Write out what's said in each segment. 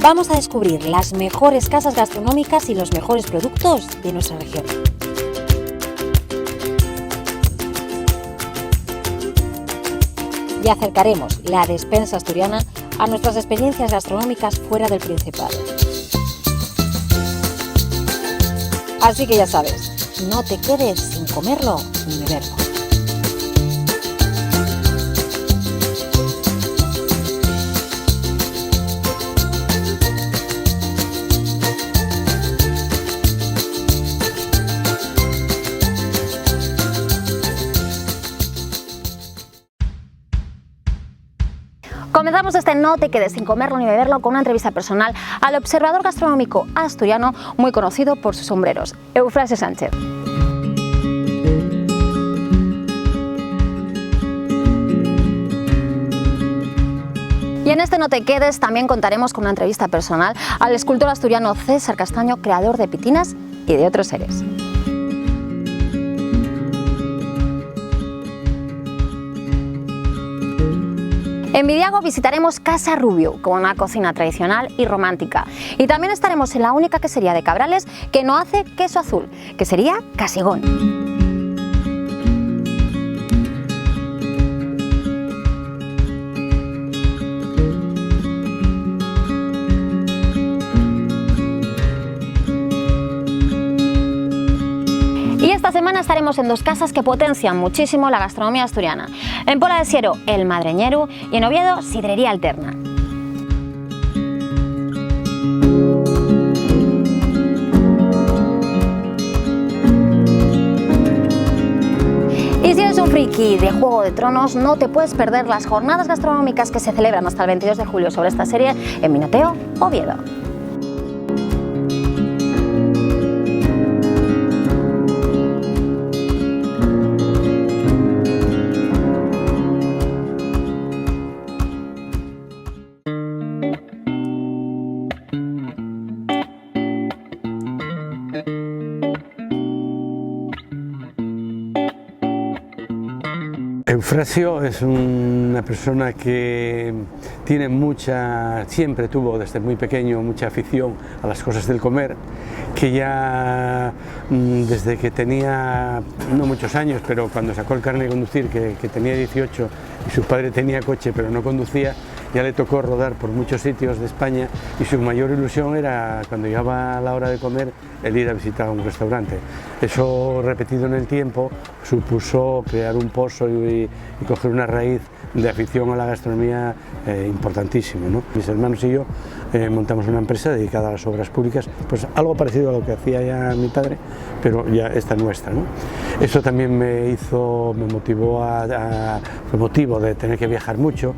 Vamos a descubrir las mejores casas gastronómicas y los mejores productos de nuestra región. Y acercaremos la despensa asturiana a nuestras experiencias gastronómicas fuera del Principado. Así que ya sabes, no te quedes sin comerlo ni beberlo. Comenzamos este No te quedes sin comerlo ni beberlo con una entrevista personal al observador gastronómico asturiano muy conocido por sus sombreros, Eufrasio Sánchez. Y en este No te quedes también contaremos con una entrevista personal al escultor asturiano César Castaño, creador de Pitinas y de otros seres. En Vidiago visitaremos Casa Rubio, con una cocina tradicional y romántica. Y también estaremos en la única quesería de Cabrales que no hace queso azul, que sería Casigón. Esta semana estaremos en dos casas que potencian muchísimo la gastronomía asturiana. En Pola de Siero, El Madreñeru, y en Oviedo, Sidrería Alterna. Y si eres un friki de Juego de Tronos, no te puedes perder las jornadas gastronómicas que se celebran hasta el 22 de julio sobre esta serie en Minoteo, Oviedo. Eufrasio es una persona que tiene siempre tuvo desde muy pequeño mucha afición a las cosas del comer, que ya desde que tenía no muchos años, pero cuando sacó el carnet de conducir, que tenía 18 y su padre tenía coche pero no conducía, ya le tocó rodar por muchos sitios de España y su mayor ilusión era, cuando llegaba la hora de comer, el ir a visitar un restaurante. Eso, repetido en el tiempo, supuso crear un pozo y coger una raíz de afición a la gastronomía importantísimo, ¿no? Mis hermanos y yo montamos una empresa dedicada a las obras públicas, pues algo parecido a lo que hacía ya mi padre, pero ya esta nuestra, ¿no? Eso también me motivó fue motivo de tener que viajar mucho.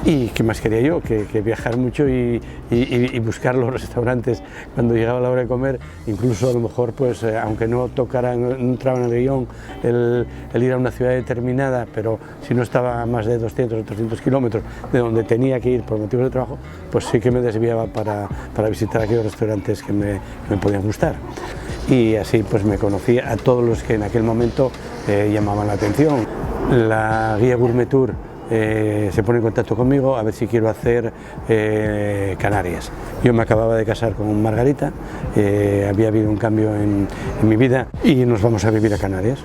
Y qué más quería yo que viajar mucho y buscar los restaurantes cuando llegaba la hora de comer, incluso a lo mejor, pues aunque no entraba en el guión el ir a una ciudad determinada, pero si no estaba a más de 200 o 300 kilómetros de donde tenía que ir por motivos de trabajo, pues sí que me desviaba para visitar aquellos restaurantes que me podían gustar. Y así pues me conocí a todos los que en aquel momento llamaban la atención. La guía Gourmet Tour se pone en contacto conmigo a ver si quiero hacer Canarias. Yo me acababa de casar con Margarita, había habido un cambio en mi vida y nos vamos a vivir a Canarias.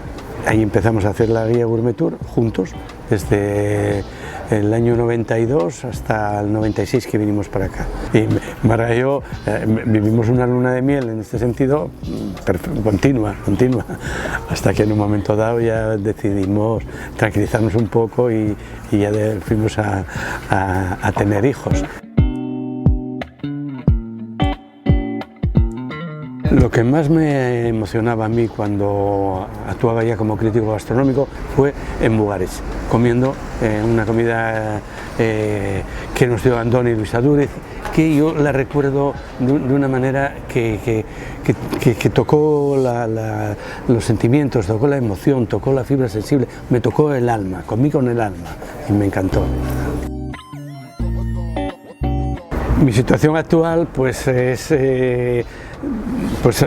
Ahí empezamos a hacer la guía Gourmet Tour juntos, desde el año 92 hasta el 96 que vinimos para acá. Y Marga y yo vivimos una luna de miel en este sentido continua, hasta que en un momento dado ya decidimos tranquilizarnos un poco y ya fuimos a tener hijos. Lo que más me emocionaba a mí cuando actuaba ya como crítico gastronómico fue en Bugares, comiendo una comida que nos dio Andoni Luis Adúrez, que yo la recuerdo de una manera que tocó los sentimientos, tocó la emoción, tocó la fibra sensible, me tocó el alma, comí con el alma y me encantó. Mi situación actual pues es Pues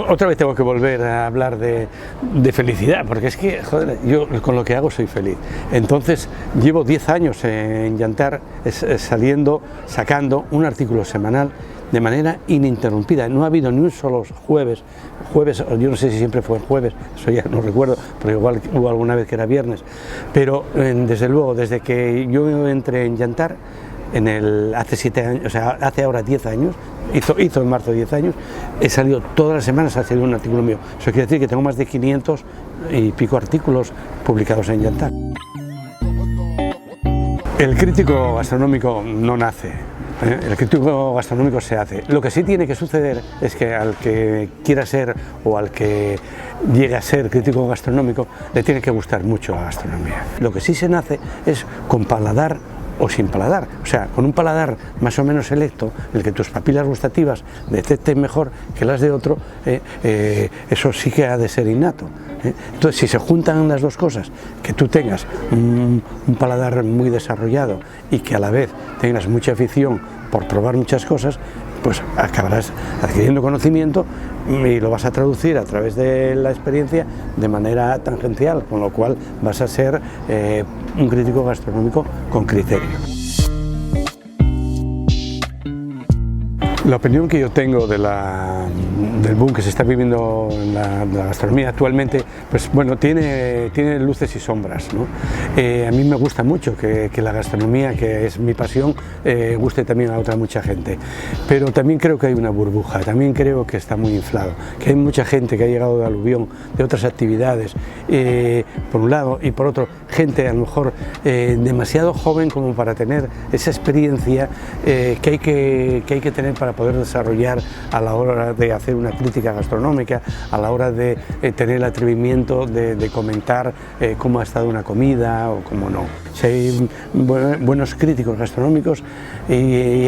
otra vez tengo que volver a hablar de felicidad, porque es que, joder, yo con lo que hago soy feliz. Entonces, llevo 10 años en Yantar sacando un artículo semanal de manera ininterrumpida. No ha habido ni un solo jueves, yo no sé si siempre fue jueves, eso ya no recuerdo, pero igual hubo alguna vez que era viernes, pero desde luego, desde que yo entré en Yantar, hace 7 años, o sea, hace ahora 10 años, hizo en marzo 10 años, he salido todas las semanas a hacer un artículo mío. Eso quiere decir que tengo más de 500 y pico artículos publicados en Yantar. El crítico gastronómico no nace, el crítico gastronómico se hace. Lo que sí tiene que suceder es que al que quiera ser o al que llegue a ser crítico gastronómico le tiene que gustar mucho la gastronomía. Lo que sí se nace es con paladar o sin paladar, o sea, con un paladar más o menos selecto, el que tus papilas gustativas detecten mejor que las de otro, eso sí que ha de ser innato. Entonces, si se juntan las dos cosas, que tú tengas un paladar muy desarrollado y que a la vez tengas mucha afición por probar muchas cosas, pues acabarás adquiriendo conocimiento y lo vas a traducir a través de la experiencia de manera tangencial, con lo cual vas a ser un crítico gastronómico con criterio. La opinión que yo tengo del boom que se está viviendo en la gastronomía actualmente, pues bueno, tiene luces y sombras, ¿no? A mí me gusta mucho que la gastronomía, que es mi pasión, guste también a mucha gente, pero también creo que hay una burbuja, también creo que está muy inflado, que hay mucha gente que ha llegado de aluvión, de otras actividades, por un lado, y por otro, gente a lo mejor demasiado joven como para tener esa experiencia que hay que tener para poder desarrollar a la hora de hacer una crítica gastronómica, a la hora de tener el atrevimiento de comentar cómo ha estado una comida o cómo no. Si hay buenos críticos gastronómicos y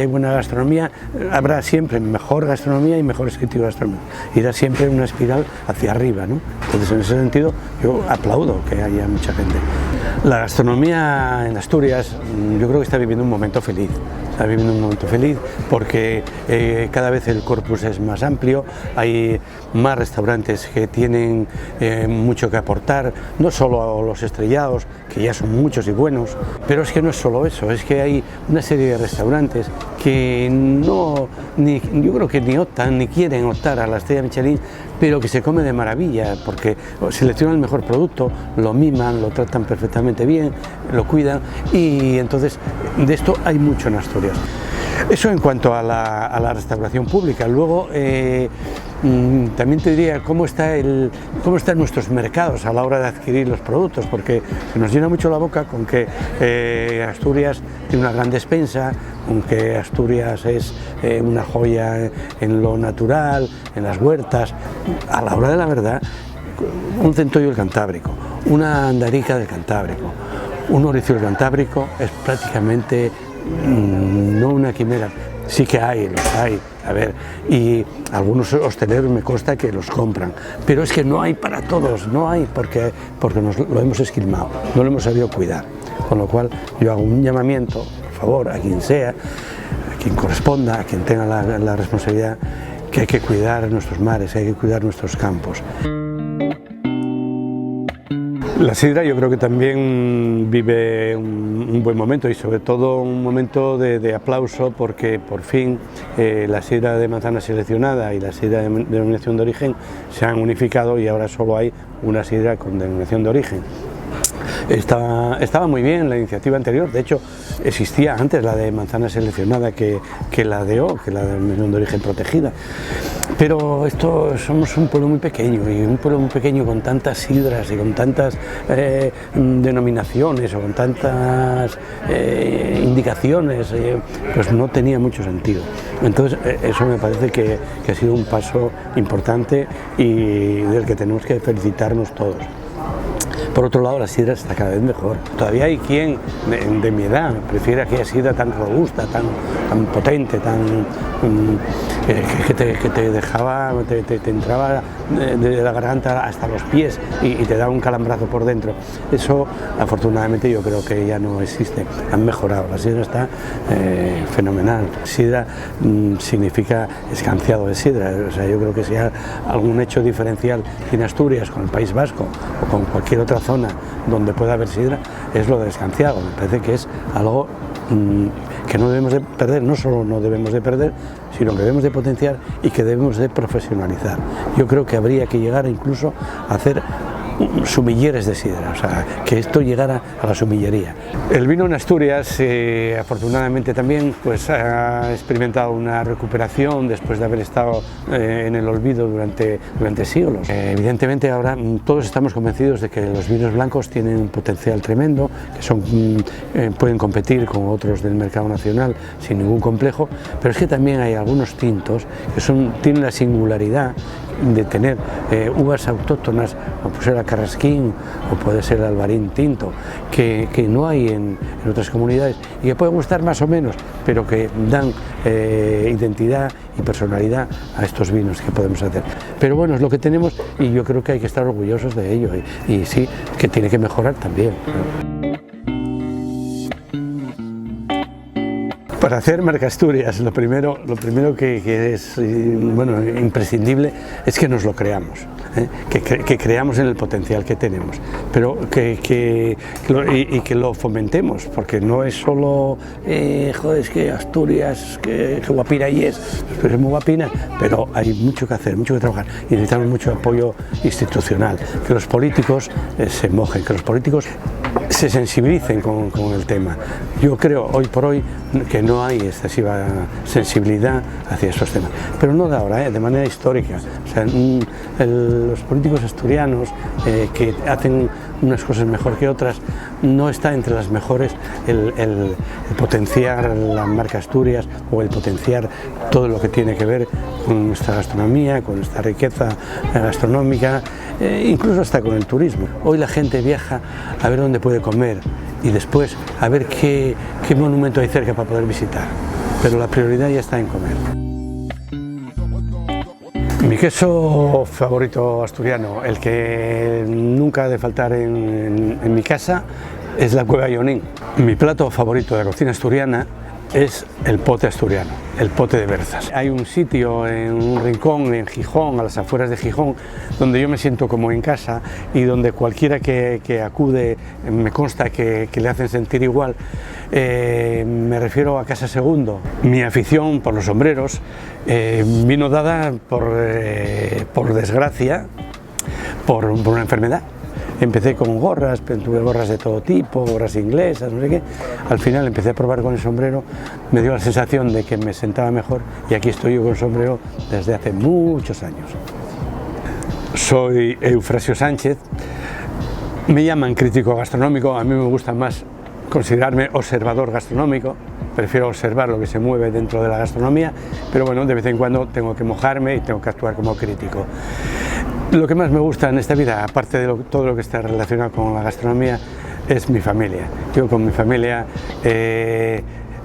hay buena gastronomía, habrá siempre mejor gastronomía y mejores críticos gastronómicos. Irá siempre una espiral hacia arriba, ¿no? Entonces, en ese sentido, yo aplaudo que haya mucha gente. La gastronomía en Asturias, yo creo que está viviendo un momento feliz. Está viviendo un momento feliz porque cada vez el corpus es más amplio, hay más restaurantes que tienen mucho que aportar, no solo a los estrellados, que ya son muchos y buenos, pero es que no es solo eso, es que hay una serie de restaurantes que yo creo que ni optan ni quieren optar a la estrella Michelin, pero que se come de maravilla porque seleccionan el mejor producto, lo miman, lo tratan perfectamente bien, lo cuidan, y entonces de esto hay mucho en Asturias. Eso en cuanto a la restauración pública. Luego también te diría cómo están nuestros mercados a la hora de adquirir los productos, porque se nos llena mucho la boca con que Asturias tiene una gran despensa, con que Asturias es una joya en lo natural, en las huertas. A la hora de la verdad, un centollo del Cantábrico, una andarica del Cantábrico, un oricio del Cantábrico es prácticamente no una quimera. Sí que los hay, a ver, y algunos hosteleros me consta que los compran, pero es que no hay para todos, no hay, porque lo hemos esquilmado, no lo hemos sabido cuidar, con lo cual yo hago un llamamiento, por favor, a quien sea, a quien corresponda, a quien tenga la responsabilidad, que hay que cuidar nuestros mares, hay que cuidar nuestros campos. La sidra yo creo que también vive un buen momento y sobre todo un momento de aplauso, porque por fin la sidra de manzana seleccionada y la sidra de denominación de origen se han unificado y ahora solo hay una sidra con denominación de origen. Estaba muy bien la iniciativa anterior, de hecho existía antes la de manzana seleccionada que la de denominación de origen protegida, pero somos un pueblo muy pequeño, y un pueblo muy pequeño con tantas sidras y con tantas denominaciones o con tantas indicaciones, pues no tenía mucho sentido. Entonces eso me parece que ha sido un paso importante y del que tenemos que felicitarnos todos. Por otro lado, la sidra está cada vez mejor. Todavía hay quien de mi edad prefiere aquella sidra tan robusta, tan potente, que te dejaba, te entraba de la garganta hasta los pies y te daba un calambrazo por dentro. Eso, afortunadamente, yo creo que ya no existe. Han mejorado. La sidra está fenomenal. Sidra significa escanciado de sidra. O sea, yo creo que si hay algún hecho diferencial en Asturias con el País Vasco o con cualquier otra zona donde pueda haber sidra, es lo de escanciado. Me parece que es algo que no debemos de perder, no solo no debemos de perder, sino que debemos de potenciar y que debemos de profesionalizar. Yo creo que habría que llegar incluso a hacer sumilleres de sidra, o sea, que esto llegara a la sumillería. El vino en Asturias, afortunadamente también, pues ha experimentado una recuperación después de haber estado en el olvido durante siglos. Evidentemente ahora todos estamos convencidos de que los vinos blancos tienen un potencial tremendo, que pueden competir con otros del mercado nacional sin ningún complejo, pero es que también hay algunos tintos que tienen la singularidad de tener uvas autóctonas, como puede ser la Carrasquín o puede ser el Albarín tinto, que no hay en otras comunidades y que pueden gustar más o menos, pero que dan identidad y personalidad a estos vinos que podemos hacer. Pero bueno, es lo que tenemos y yo creo que hay que estar orgullosos de ello y sí, que tiene que mejorar también. Para hacer Marca Asturias, lo primero que es imprescindible es que nos lo creamos, que creamos en el potencial que tenemos, pero que lo fomentemos, porque no es solo, joder, es que Asturias, que guapina y es muy guapina, pero hay mucho que hacer, mucho que trabajar y necesitamos mucho apoyo institucional, que los políticos se mojen, que los políticos se sensibilicen con el tema. Yo creo hoy por hoy que no hay excesiva sensibilidad hacia estos temas, pero no de ahora, de manera histórica. O sea, los políticos asturianos que hacen unas cosas mejor que otras, no está entre las mejores el potenciar la marca Asturias o el potenciar todo lo que tiene que ver con nuestra gastronomía, con nuestra riqueza gastronómica, incluso hasta con el turismo. Hoy la gente viaja a ver dónde puede comer y después a ver qué monumento hay cerca para poder visitar, pero la prioridad ya está en comer. Mi queso favorito asturiano, el que nunca ha de faltar en mi casa, es la Cueva Ionín. Mi plato favorito de la cocina asturiana es el pote asturiano, el pote de berzas. Hay un sitio en un rincón en Gijón, a las afueras de Gijón, donde yo me siento como en casa y donde cualquiera que acude me consta que le hacen sentir igual. Me refiero a Casa Segundo. Mi afición por los sombreros vino dada por desgracia, por una enfermedad. Empecé con gorras, tuve gorras de todo tipo, gorras inglesas, no sé qué. Al final empecé a probar con el sombrero, me dio la sensación de que me sentaba mejor y aquí estoy yo con el sombrero desde hace muchos años. Soy Eufrasio Sánchez, me llaman crítico gastronómico, a mí me gusta más considerarme observador gastronómico, prefiero observar lo que se mueve dentro de la gastronomía, pero bueno, de vez en cuando tengo que mojarme y tengo que actuar como crítico. Lo que más me gusta en esta vida, aparte de todo lo que está relacionado con la gastronomía, es mi familia. Yo con mi familia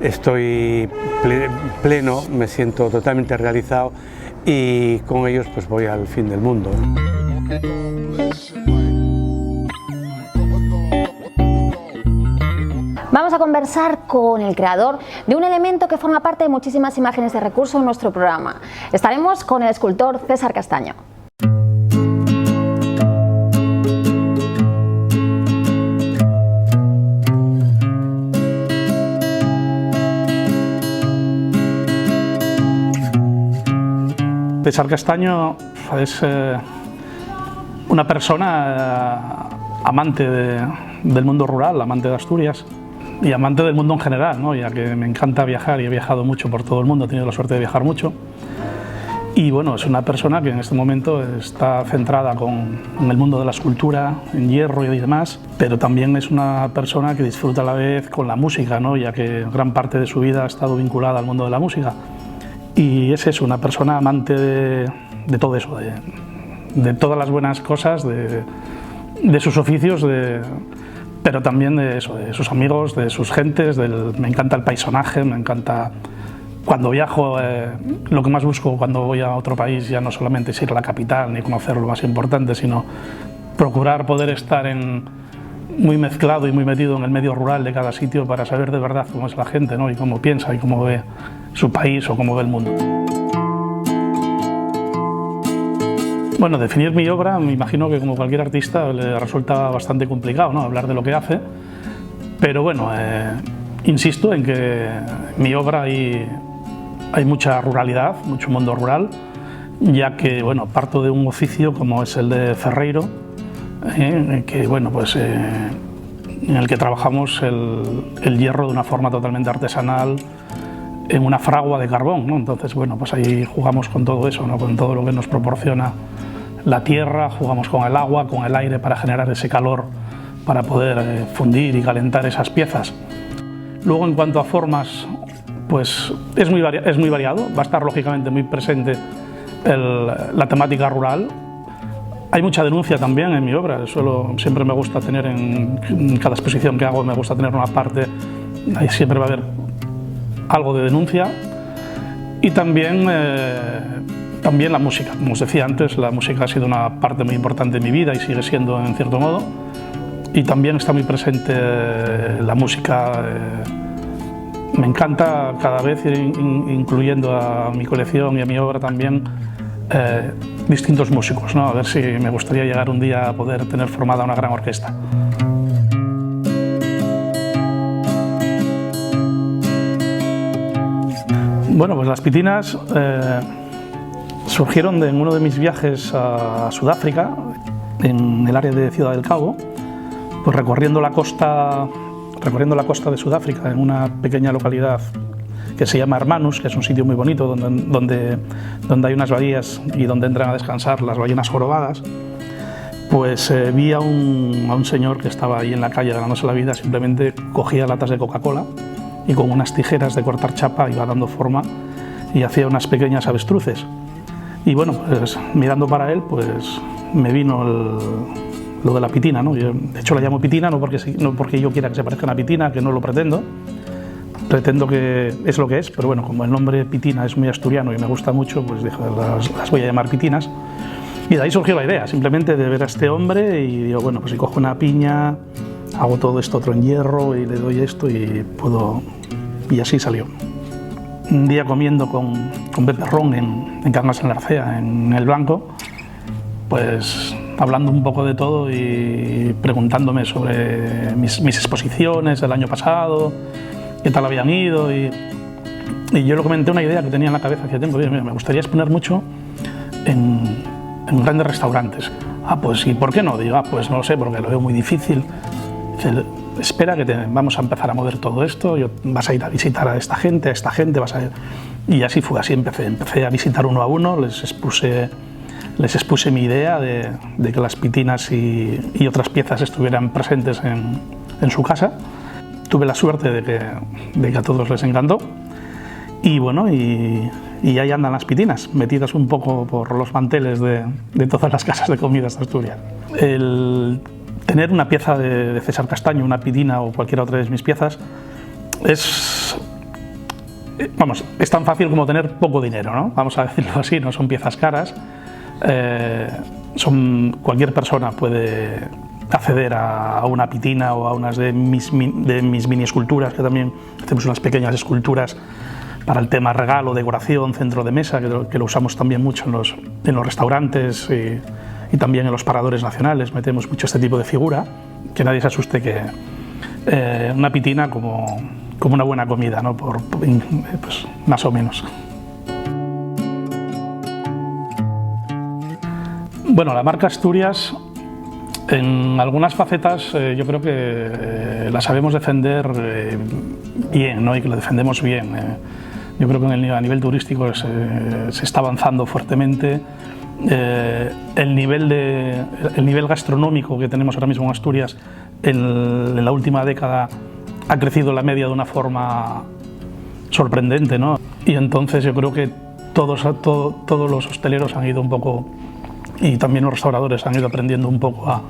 estoy pleno, me siento totalmente realizado y con ellos pues voy al fin del mundo. Vamos a conversar con el creador de un elemento que forma parte de muchísimas imágenes de recurso en nuestro programa. Estaremos con el escultor César Castaño. César Castaño es una persona amante del mundo rural, amante de Asturias y amante del mundo en general, ¿no? Ya que me encanta viajar y he viajado mucho por todo el mundo, he tenido la suerte de viajar mucho. Y bueno, es una persona que en este momento está centrada en el mundo de la escultura, en hierro y demás, pero también es una persona que disfruta a la vez con la música, ¿no? Ya que gran parte de su vida ha estado vinculada al mundo de la música. Y es eso, una persona amante de todo eso, de todas las buenas cosas, de sus oficios, pero también de sus amigos, de sus gentes. Me encanta el paisaje, me encanta. Cuando viajo, lo que más busco cuando voy a otro país ya no solamente es ir a la capital ni conocer lo más importante, sino procurar poder estar muy mezclado y muy metido en el medio rural de cada sitio para saber de verdad cómo es la gente, ¿no? Y cómo piensa y cómo ve su país o cómo ve el mundo. Bueno, definir mi obra, me imagino que como cualquier artista le resulta bastante complicado, ¿no? Hablar de lo que hace, pero bueno, insisto en que en mi obra hay mucha ruralidad, mucho mundo rural, ya que bueno, parto de un oficio como es el de ferreiro, que bueno, pues, en el que trabajamos el hierro de una forma totalmente artesanal en una fragua de carbón, ¿no? Entonces bueno, pues ahí jugamos con todo eso, ¿no? Con todo lo que nos proporciona la tierra, jugamos con el agua, con el aire para generar ese calor para poder fundir y calentar esas piezas. Luego, en cuanto a formas, pues es muy variado, va a estar lógicamente muy presente la temática rural. Hay mucha denuncia también en mi obra, siempre me gusta tener en cada exposición que hago, me gusta tener una parte, ahí siempre va a haber algo de denuncia. Y también la música, como os decía antes, la música ha sido una parte muy importante de mi vida y sigue siendo en cierto modo. Y también está muy presente la música. Me encanta cada vez ir incluyendo a mi colección y a mi obra también distintos músicos, ¿no? A ver si me gustaría llegar un día a poder tener formada una gran orquesta. Bueno, pues las pitinas surgieron en uno de mis viajes a Sudáfrica, en el área de Ciudad del Cabo, pues recorriendo la costa de Sudáfrica en una pequeña localidad que se llama Hermanus, que es un sitio muy bonito donde hay unas bahías y donde entran a descansar las ballenas jorobadas. Pues vi a un señor que estaba ahí en la calle ganándose la vida, simplemente cogía latas de Coca-Cola y con unas tijeras de cortar chapa iba dando forma y hacía unas pequeñas avestruces. Y bueno, pues mirando para él, pues me vino lo de la pitina, ¿no? Yo, de hecho la llamo pitina no porque yo quiera que se parezca a una pitina, que no lo pretendo que es lo que es, pero bueno, como el nombre pitina es muy asturiano y me gusta mucho, pues dije, las voy a llamar pitinas. Y de ahí surgió la idea, simplemente de ver a este hombre y digo, bueno, pues si cojo una piña, hago todo esto otro en hierro y le doy esto y puedo... Y así salió. Un día comiendo con beperrón en Cangas en la Arcea, en el Blanco, pues hablando un poco de todo y preguntándome sobre mis exposiciones del año pasado, qué tal habían ido, y yo le comenté una idea que tenía en la cabeza hacía tiempo. Mira, me gustaría exponer mucho en grandes restaurantes. Pues ¿y por qué no? Digo, pues no lo sé, porque lo veo muy difícil. Dice, espera que vamos a empezar a mover todo esto, vas a ir a visitar a esta gente, vas a ir... Y así fue, así empecé a visitar uno a uno, les expuse mi idea de que las pitinas y otras piezas estuvieran presentes en su casa. Tuve la suerte de que a todos les encantó y bueno, y ahí andan las pitinas, metidas un poco por los manteles de todas las casas de comidas de Asturias. El tener una pieza de César Castaño, una pitina o cualquier otra de mis piezas, es tan fácil como tener poco dinero, ¿no? Vamos a decirlo así, no son piezas caras, cualquier persona puede acceder a una pitina o a unas de mis mini esculturas, que también hacemos unas pequeñas esculturas para el tema regalo, decoración, centro de mesa, que lo usamos también mucho en los restaurantes y también en los paradores nacionales. Metemos mucho este tipo de figura, que nadie se asuste que una pitina como una buena comida, ¿no? Pues, más o menos. Bueno, la marca Asturias, en algunas facetas yo creo que la sabemos defender bien, ¿no? Y que la defendemos bien. Yo creo que a nivel turístico se está avanzando fuertemente. El nivel gastronómico que tenemos ahora mismo en Asturias en la última década ha crecido la media de una forma sorprendente, ¿no? Y entonces yo creo que todos los hosteleros han ido un poco, y también los restauradores han ido aprendiendo un poco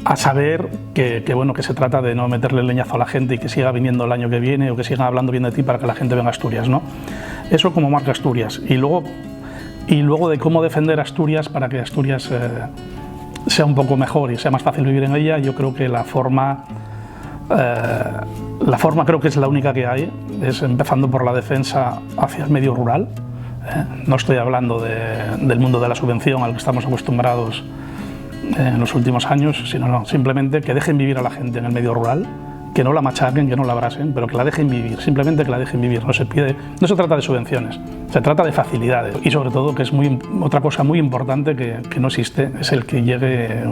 a saber que se trata de no meterle el leñazo a la gente y que siga viniendo el año que viene o que sigan hablando bien de ti para que la gente venga a Asturias, ¿no? Eso como marca Asturias. Y luego de cómo defender Asturias para que Asturias sea un poco mejor y sea más fácil vivir en ella, yo creo que la forma creo que es la única que hay, es empezando por la defensa hacia el medio rural. No estoy hablando del mundo de la subvención al que estamos acostumbrados en los últimos años, sino simplemente que dejen vivir a la gente en el medio rural, que no la machaquen, que no la abrasen, pero que la dejen vivir, simplemente que la dejen vivir. No se trata de subvenciones, se trata de facilidades y sobre todo, que es otra cosa muy importante que no existe, es el que llegue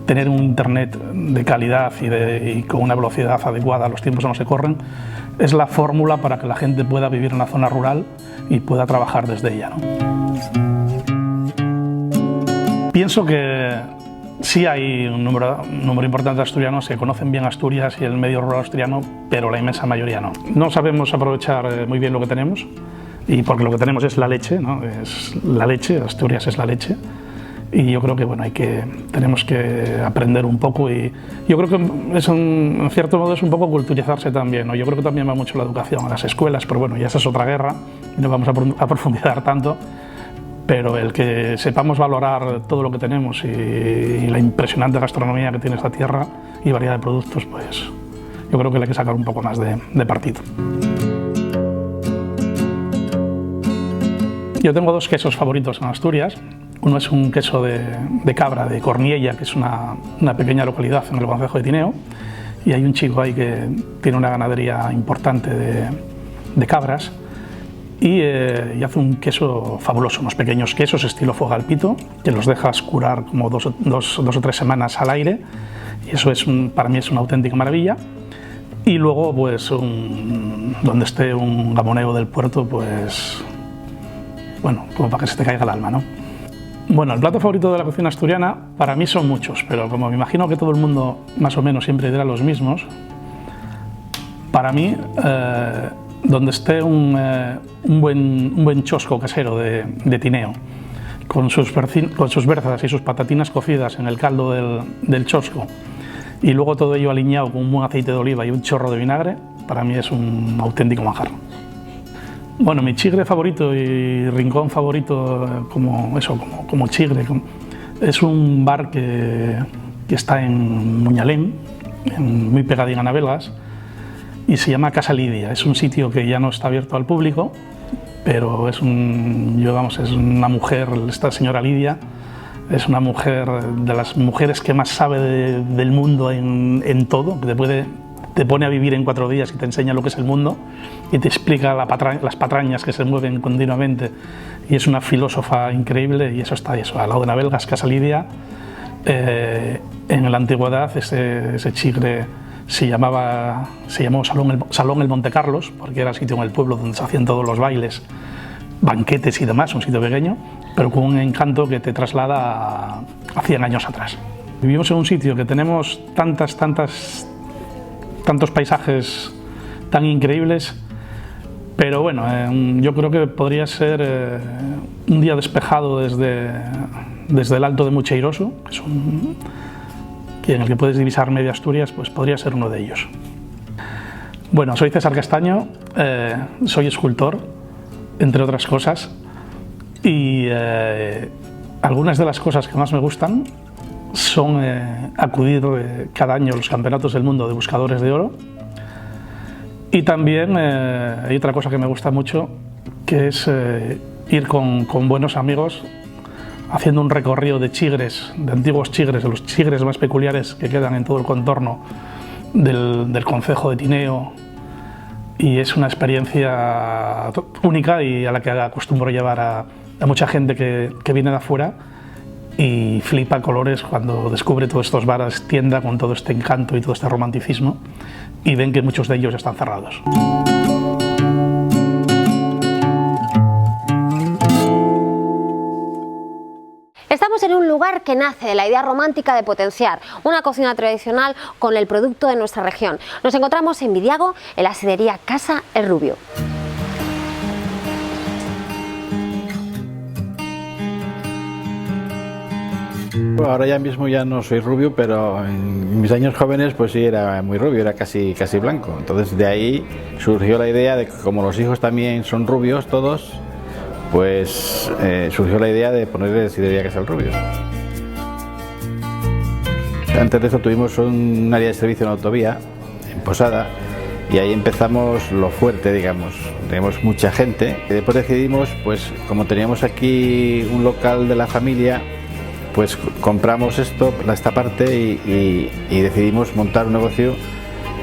tener un internet de calidad y con una velocidad adecuada a los tiempos en los que corren. Es la fórmula para que la gente pueda vivir en la zona rural y pueda trabajar desde ella, ¿no? Pienso que sí hay un número importante de asturianos que conocen bien Asturias y el medio rural asturiano, pero la inmensa mayoría no. No sabemos aprovechar muy bien lo que tenemos, y porque lo que tenemos es la leche, ¿no? Es la leche, Asturias es la leche. Y yo creo que tenemos que aprender un poco, y yo creo que en cierto modo es un poco culturizarse también, ¿no? Yo creo que también va mucho la educación a las escuelas, pero bueno, ya esa es otra guerra, y no vamos a profundizar tanto, pero el que sepamos valorar todo lo que tenemos y la impresionante gastronomía que tiene esta tierra y variedad de productos, pues yo creo que le hay que sacar un poco más de partido. Yo tengo dos quesos favoritos en Asturias. Uno es un queso de cabra de Corniella, que es una pequeña localidad en el concejo de Tineo, y hay un chico ahí que tiene una ganadería importante de cabras y hace un queso fabuloso, unos pequeños quesos estilo fuego al pito, que los dejas curar como dos o tres semanas al aire, y eso para mí es una auténtica maravilla. Y luego, pues, donde esté un gamoneo del puerto, pues, bueno, como para que se te caiga el alma, ¿no? Bueno, el plato favorito de la cocina asturiana para mí son muchos, pero como me imagino que todo el mundo más o menos siempre dirá los mismos, para mí, donde esté un buen chosco casero de Tineo, con sus berzas y sus patatinas cocidas en el caldo del chosco, y luego todo ello aliñado con un buen aceite de oliva y un chorro de vinagre, para mí es un auténtico manjar. Bueno, mi chigre favorito y rincón favorito como chigre es un bar que está en Muñalén, muy pegadín a Navegas, y se llama Casa Lidia. Es un sitio que ya no está abierto al público, pero es una mujer, esta señora Lidia, es una mujer de las mujeres que más sabe del mundo en todo, que te pone a vivir en 4 días y te enseña lo que es el mundo y te explica las patrañas que se mueven continuamente, y es una filósofa increíble. Y eso está al lado de Navegas, Casa Lidia. En la antigüedad ese chigre se llamó Salón el Monte Carlos, porque era el sitio en el pueblo donde se hacían todos los bailes, banquetes y demás, un sitio pequeño, pero con un encanto que te traslada a 100 años atrás. Vivimos en un sitio que tenemos tantos paisajes tan increíbles, pero bueno, yo creo que podría ser un día despejado desde el Alto de Mucheiroso, en el que puedes divisar media Asturias, pues podría ser uno de ellos. Bueno, soy César Castaño, soy escultor, entre otras cosas, y algunas de las cosas que más me gustan son acudir cada año a los campeonatos del mundo de buscadores de oro, y también hay otra cosa que me gusta mucho, que es ir con buenos amigos haciendo un recorrido de chigres, de antiguos chigres, de los chigres más peculiares que quedan en todo el contorno del concejo de Tineo, y es una experiencia única y a la que acostumbro llevar a mucha gente que viene de afuera y flipa colores cuando descubre todos estos bares tienda con todo este encanto y todo este romanticismo, y ven que muchos de ellos ya están cerrados. Estamos en un lugar que nace de la idea romántica de potenciar una cocina tradicional con el producto de nuestra región. Nos encontramos en Vidiago, en la sidería Casa El Rubio. Ahora ya mismo ya no soy rubio, pero en mis años jóvenes pues sí era muy rubio, era casi blanco. Entonces de ahí surgió la idea de que como los hijos también son rubios todos, pues surgió la idea de ponerle Sidrería Casal Rubio. Antes de eso tuvimos un área de servicio en autovía, en Posada, y ahí empezamos lo fuerte, digamos. Teníamos mucha gente. Y después decidimos, pues como teníamos aquí un local de la familia, pues compramos esta parte y decidimos montar un negocio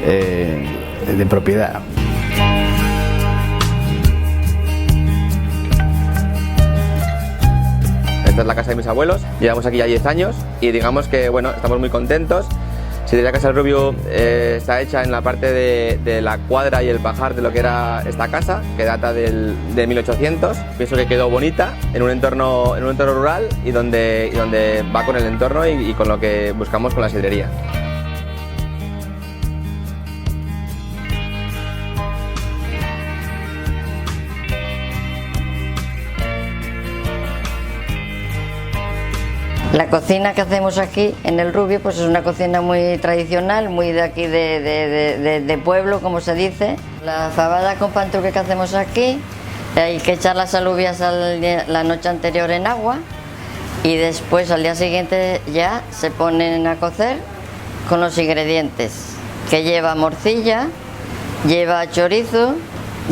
de propiedad. Esta es la casa de mis abuelos, llevamos aquí ya 10 años y digamos que bueno, estamos muy contentos. Sidrería Casal Rubio está hecha en la parte de la cuadra y el pajar de lo que era esta casa, que data de 1800. Pienso que quedó bonita en un entorno rural y donde va con el entorno y con lo que buscamos con la sidrería. La cocina que hacemos aquí en el Rubio pues es una cocina muy tradicional, muy de aquí de pueblo, como se dice. La fabada con pantruque que hacemos aquí, hay que echar las alubias la noche anterior en agua y después al día siguiente ya se ponen a cocer con los ingredientes, que lleva morcilla, lleva chorizo,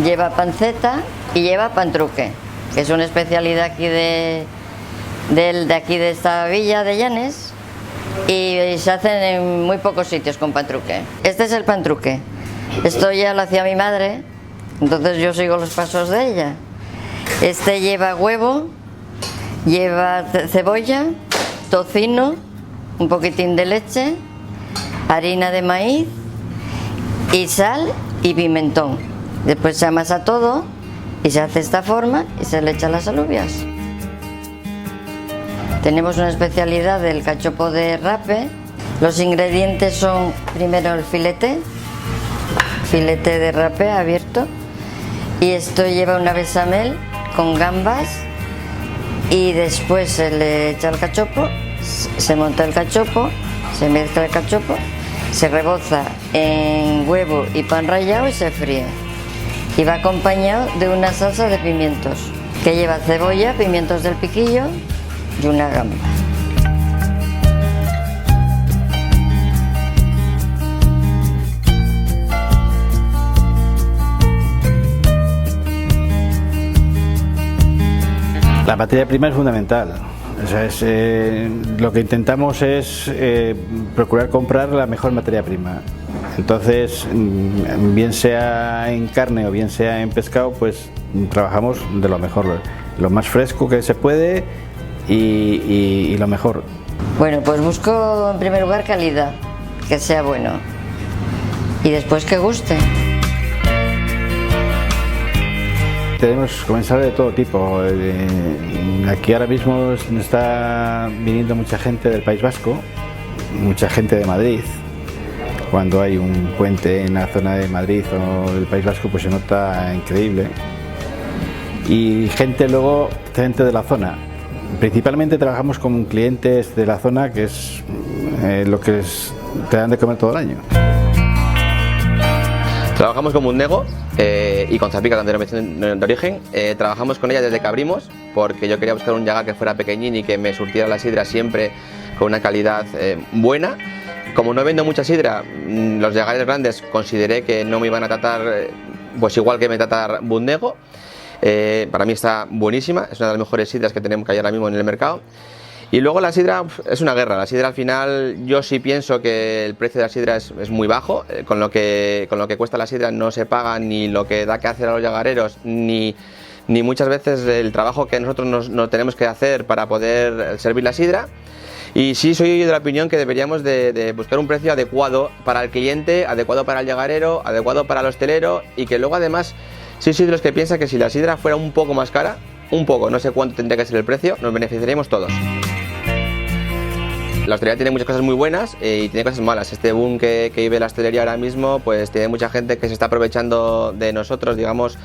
lleva panceta y lleva pantruque, que es una especialidad aquí de esta villa de Llanes y se hacen en muy pocos sitios con pantruque. Este es el pantruque. Esto ya lo hacía mi madre, entonces yo sigo los pasos de ella. Este lleva huevo, lleva cebolla, tocino, un poquitín de leche, harina de maíz y sal y pimentón. Después se amasa todo y se hace esta forma y se le echan las alubias. Tenemos una especialidad del cachopo de rape. Los ingredientes son primero el filete de rape abierto, y esto lleva una bechamel con gambas y después se le echa el cachopo, se monta el cachopo, se mezcla el cachopo, se reboza en huevo y pan rallado y se fríe. Y va acompañado de una salsa de pimientos que lleva cebolla, pimientos del piquillo y una gamba. La materia prima es fundamental. O sea, lo que intentamos es procurar comprar la mejor materia prima. Entonces, bien sea en carne o bien sea en pescado, pues trabajamos de lo mejor, lo más fresco que se puede y lo mejor. Bueno, pues busco en primer lugar calidad, que sea bueno, y después que guste. Tenemos comensales de todo tipo. Aquí ahora mismo está viniendo mucha gente del País Vasco, mucha gente de Madrid. Cuando hay un puente en la zona de Madrid o del País Vasco, pues se nota increíble. Y gente de la zona. Principalmente trabajamos con clientes de la zona, que es lo que te dan de comer todo el año. Trabajamos con Mundego y con Zapica, con denominación de origen. Trabajamos con ella desde que abrimos, porque yo quería buscar un llagar que fuera pequeñín y que me surtiera la sidra siempre con una calidad buena. Como no vendo mucha sidra, los llagares grandes consideré que no me iban a tratar pues igual que me trata Mundego. Para mí está buenísima, es una de las mejores sidras que tenemos que hay ahora mismo en el mercado. Y luego la sidra es una guerra. La sidra al final, yo sí pienso que el precio de la sidra es muy bajo. Con lo que cuesta la sidra no se paga ni lo que da que hacer a los llagareros, ni muchas veces el trabajo que nosotros nos tenemos que hacer para poder servir la sidra. Y sí soy de la opinión que deberíamos de buscar un precio adecuado para el cliente, adecuado para el llagarero, adecuado para el hostelero, y que luego además sí soy de los que piensa que si la sidra fuera un poco más cara, un poco, no sé cuánto tendría que ser el precio, nos beneficiaríamos todos. La hostelería tiene muchas cosas muy buenas y tiene cosas malas. Este boom que vive la hostelería ahora mismo, pues tiene mucha gente que se está aprovechando de nosotros, digamos,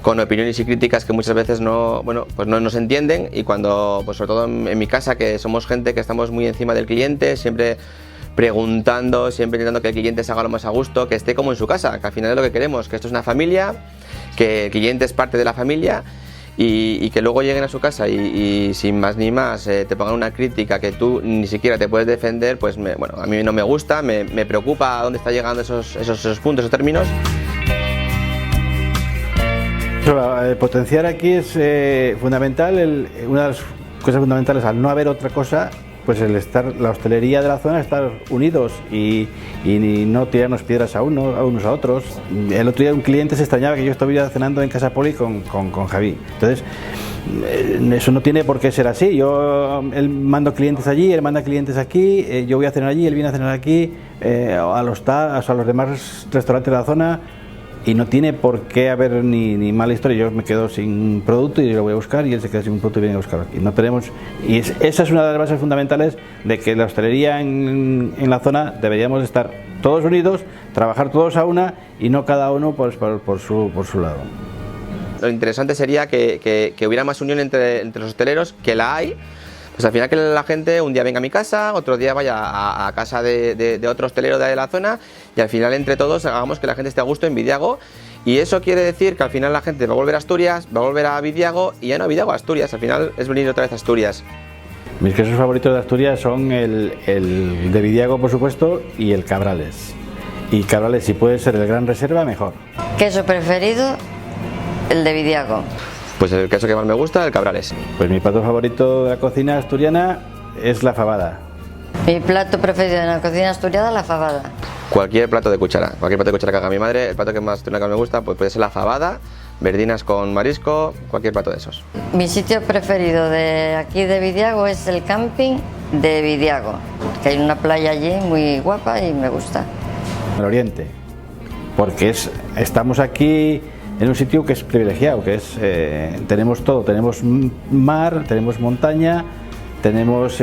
con opiniones y críticas que muchas veces no, bueno, pues no nos entienden, y cuando, pues sobre todo en mi casa, que somos gente que estamos muy encima del cliente, siempre preguntando, siempre intentando que el cliente se haga lo más a gusto, que esté como en su casa, que al final es lo que queremos, que esto es una familia, que el cliente es parte de la familia, y que luego lleguen a su casa y sin más ni más te pongan una crítica que tú ni siquiera te puedes defender, pues bueno, a mí no me gusta, me preocupa a dónde está llegando esos puntos, esos términos. Potenciar aquí es fundamental, una de las cosas fundamentales al no haber otra cosa, pues el estar, la hostelería de la zona, estar unidos y no tirarnos piedras a unos a otros. El otro día un cliente se extrañaba que yo estuviera cenando en Casa Poli con Javi. Entonces, eso no tiene por qué ser así. Él mando clientes allí, él manda clientes aquí, yo voy a cenar allí, él viene a cenar aquí, a los demás restaurantes de la zona. Y no tiene por qué haber ni mala historia. Yo me quedo sin producto y lo voy a buscar, y él se queda sin un producto y viene a buscarlo aquí. No tenemos, esa es una de las bases fundamentales de que la hostelería en la zona deberíamos estar todos unidos, trabajar todos a una y no cada uno por su lado. Lo interesante sería que hubiera más unión entre los hosteleros, que la hay. Pues al final que la gente un día venga a mi casa, otro día vaya a casa de otro hostelero de la zona, y al final entre todos hagamos que la gente esté a gusto en Vidiago, y eso quiere decir que al final la gente va a volver a Asturias, va a volver a Vidiago, y ya no a Vidiago, a Asturias, al final es venir otra vez a Asturias. Mis quesos favoritos de Asturias son el de Vidiago, por supuesto, y el Cabrales. Y Cabrales, si puede ser el Gran Reserva, mejor. Queso preferido, el de Vidiago. Pues el queso que más me gusta, el Cabrales. Pues mi plato favorito de la cocina asturiana es la fabada. Mi plato preferido en la cocina asturiana, la fabada. Cualquier plato de cuchara que haga mi madre, el plato que más me gusta, pues puede ser la fabada, verdinas con marisco, cualquier plato de esos. Mi sitio preferido de aquí de Vidiago es el camping de Vidiago, que hay una playa allí muy guapa y me gusta. El Oriente, porque estamos aquí en un sitio que es privilegiado, que es tenemos todo, tenemos mar, tenemos montaña, tenemos